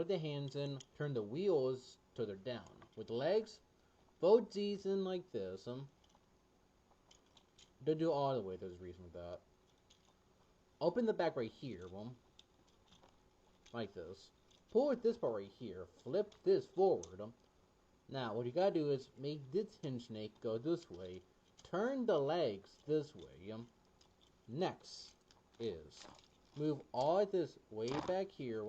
put the hands in, turn the wheels till they're down. With the legs, fold these in like this. Don't do all the way, there's a reason for that. Open the back right here, like this. Pull this part right here, flip this forward. Now, what you gotta do is make this hinge snake go this way, turn the legs this way. Next is move all this way back here,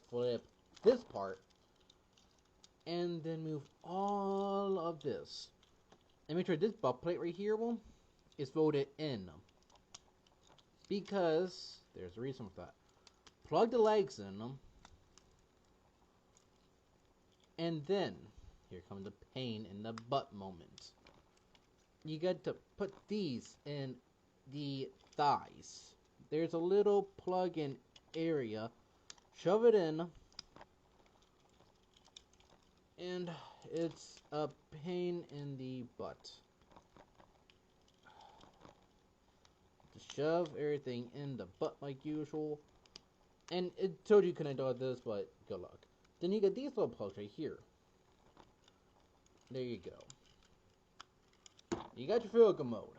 flip this part, and then move all of this. And make sure this butt plate right here, is folded in. Because there's a reason for that. Plug the legs in, and then here comes the pain in the butt moment. You got to put these in the thighs. There's a little plug-in area. Shove it in. And it's a pain in the butt. To shove everything in the butt like usual. And it told you couldn't do this, but good luck. Then you get these little plugs right here. There you go. You got your field mode.